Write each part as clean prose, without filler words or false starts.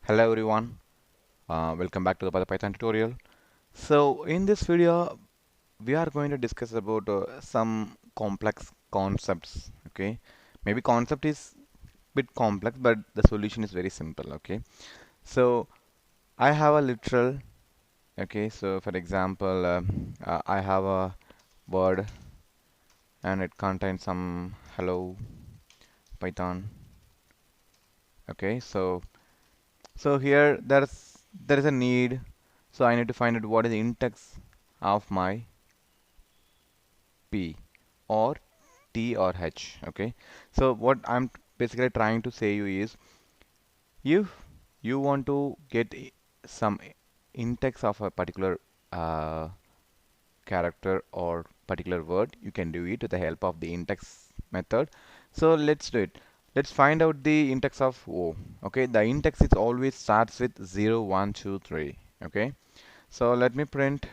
Hello everyone, welcome back to the Python tutorial. So in this video, we are going to discuss about some complex concepts. Okay, maybe concept is bit complex, but the solution is very simple. Okay, so I have a literal. Okay, so for example, I have a word and it contains some hello Python. Okay, so here there is a need. So I need to find out what is the index of my P or T or H. Okay. So what I'm basically trying to say you is if you want to get some index of a particular uh, character or particular word, you can do it with the help of the index method. So let's do it. Let's find out the index of O. Okay. The index is always starts with 0, 1, 2, 3. Okay. So let me print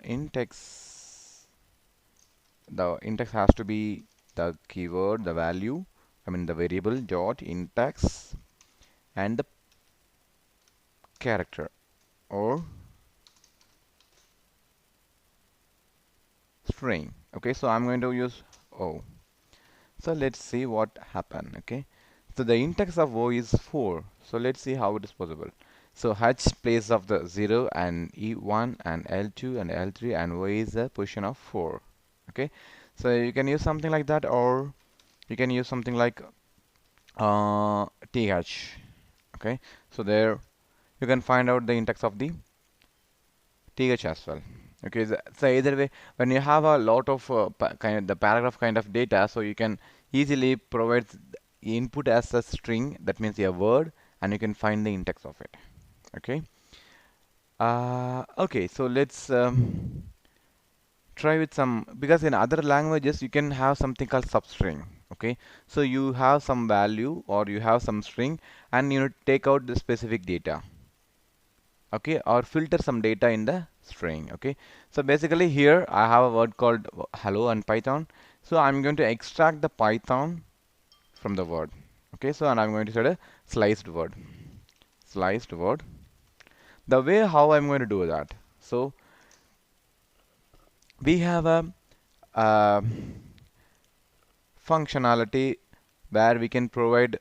index. The index has to be the keyword, the value, I mean the variable dot index and the character or string. Okay, so I'm going to use O. So let's see what happened. Okay, so the index of O is 4. So let's see how it is possible. So H place of the 0 and E1 and L2 and L3 and O is the position of 4. Okay, so you can use something like that, or you can use something like th. Okay, so there you can find out the index of the th as well. Okay, so either way, when you have a lot of kind of the paragraph kind of data, so you can easily provide input as a string, that means a word, and you can find the index of it. Okay, okay, so let's try with some, because in other languages you can have something called substring. Okay, so you have some value or you have some string and you take out the specific data. Okay, or filter some data in the string. Okay, so basically here I have a word called hello and Python. So I'm going to extract the Python from the word. Okay, so and I'm going to set a sliced word. The way how I'm going to do that, so we have a functionality where we can provide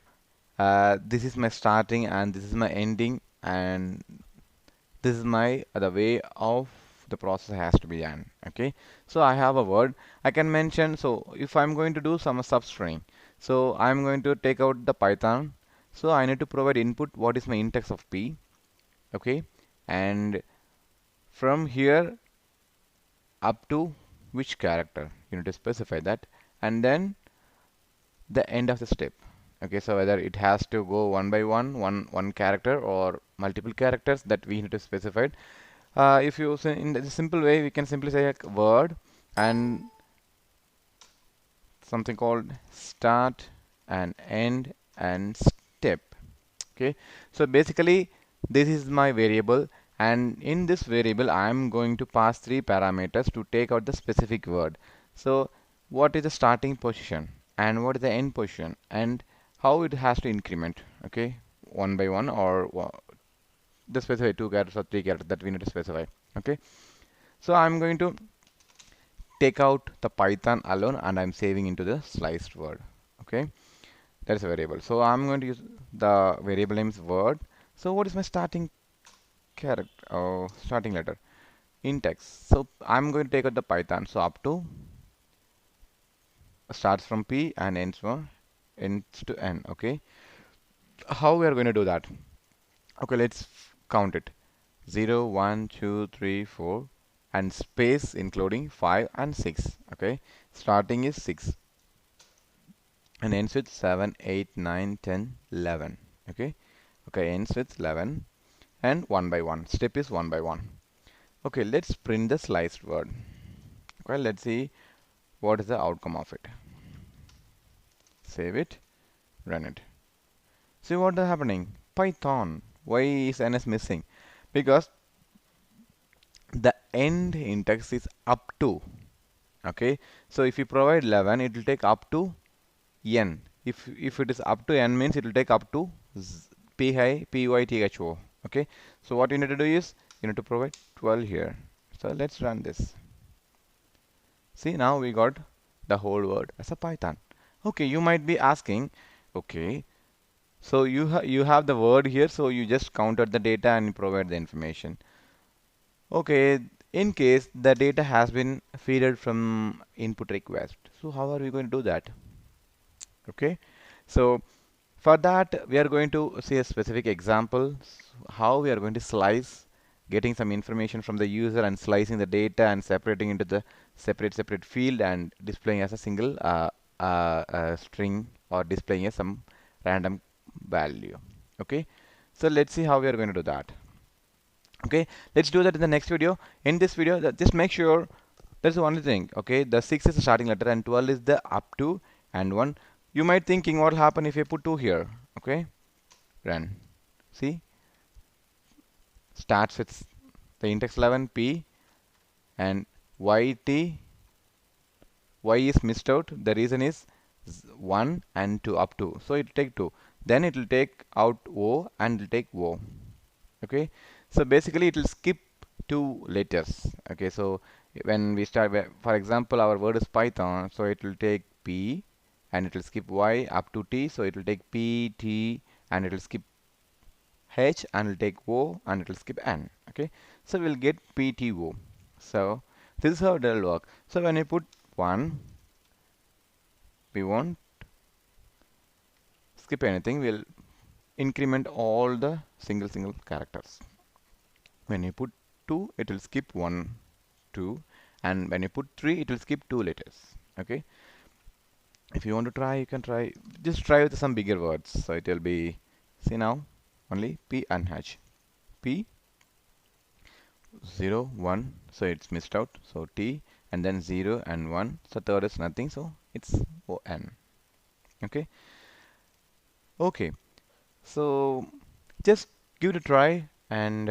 this is my starting and this is my ending and this is my the way of the process has to be done. Okay, so I have a word I can mention. So if I'm going to do some substring, so I'm going to take out the Python. So I need to provide input what is my index of P. Okay, and from here up to which character you need to specify that, and then the end of the step. Okay, so whether it has to go one by one character or multiple characters, that we need to specify. If you say in the simple way, we can simply say a word and something called start and end and step. Okay, so basically this is my variable, and in this variable I am going to pass three parameters to take out the specific word. So what is the starting position and what is the end position and how it has to increment. Okay, one by one or the specify two characters or three characters that we need to specify. Okay, so I'm going to take out the Python alone and I'm saving into the sliced word. Okay, that is a variable. So I'm going to use the variable name is word. So what is my starting character or starting letter? Index. So I'm going to take out the Python. So up to starts from P and ends to N. Okay, how we are going to do that? Okay, let's count it. 0, 1, 2, 3, 4 and space including 5 and 6. Okay, starting is 6 and ends with 7, 8, 9, 10, 11. Okay, okay, ends with 11 and one by one. Step is one by one. Okay, let's print the sliced word. Okay, let's see what is the outcome of it. Save it, run it. See what is happening? Python. Why is NS missing? Because the end index is up to. Okay, so if you provide 11, it will take up to n. If it is up to n means it will take up to pytho. Okay, so what you need to do is you need to provide 12 here. So let's run this. See, now we got the whole word as a Python. Okay, you might be asking, okay, so you have the word here, so you just counted the data and you provide the information. Okay, in case the data has been fed from input request, so how are we going to do that? Okay, so for that we are going to see a specific example how we are going to slice getting some information from the user and slicing the data and separating into the separate field and displaying as a single string or displaying as some random value. Okay, so let's see how we are going to do that. Okay, let's do that in the next video. In this video, just make sure that's the only thing. Okay, the 6 is the starting letter and 12 is the up to and 1. You might thinking what will happen if I put 2 here. Okay, run. See, starts with the index 11 p and y is missed out. The reason is 1 and 2 up to. So it will take 2. Then it will take out o and it will take o. Okay, so basically it will skip 2 letters. Okay, so when we start, for example, our word is Python, so it will take p and it will skip y up to t, so it will take p, t, and it will skip h and it will take o and it will skip n. Okay, so we'll get pto. So this is how it will work. So when you put 1, we won't skip anything, we'll increment all the single characters. When you put 2, it will skip 1, 2, and when you put 3, it will skip 2 letters. Okay, if you want to try, you can try, just try with some bigger words. So it will be, see now, only p and h. P 0 1, so it's missed out, so t, and then 0 and 1, so third is nothing, so it's on. Okay, okay, so just give it a try and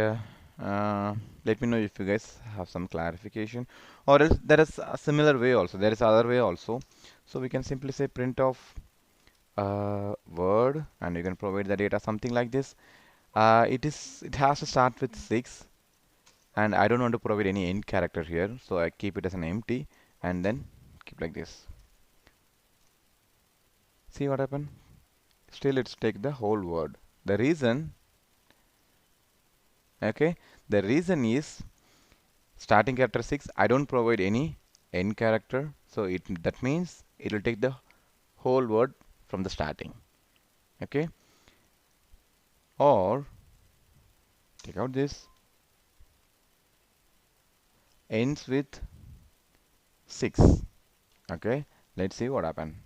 let me know if you guys have some clarification, or else there is a similar way also, there is other way also. So we can simply say print of word and you can provide the data something like this. It has to start with 6 and I don't want to provide any end character here, so I keep it as an empty and then keep like this. See what happened? Still it's take the whole word. The reason, okay, the reason is starting character 6, I don't provide any end character, so that means it will take the whole word from the starting. Okay, or take out this, ends with 6. Okay, let's see what happened.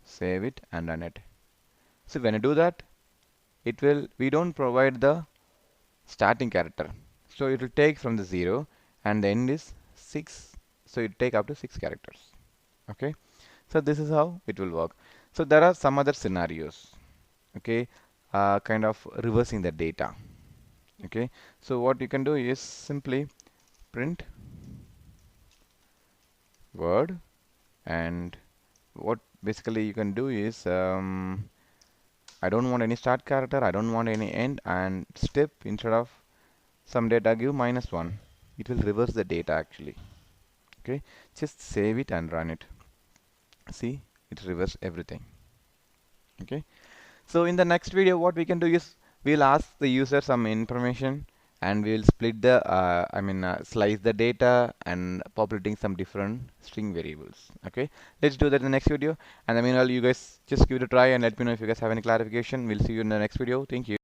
Save it and run it. So when I do that, it will, we don't provide the starting character, so it will take from the 0 and the end is 6, so it take up to 6 characters. Okay, so this is how it will work. So there are some other scenarios. Okay, kind of reversing the data. Okay, so what you can do is simply print word, and what basically you can do is I don't want any start character, I don't want any end, and step instead of some data give -1. It will reverse the data actually. Okay, just save it and run it. See, it reversed everything. Okay, so in the next video what we can do is we'll ask the user some information and we'll split the slice the data and populating some different string variables. Okay, let's do that in the next video, and meanwhile you guys just give it a try and let me know if you guys have any clarification. We'll see you in the next video. Thank you.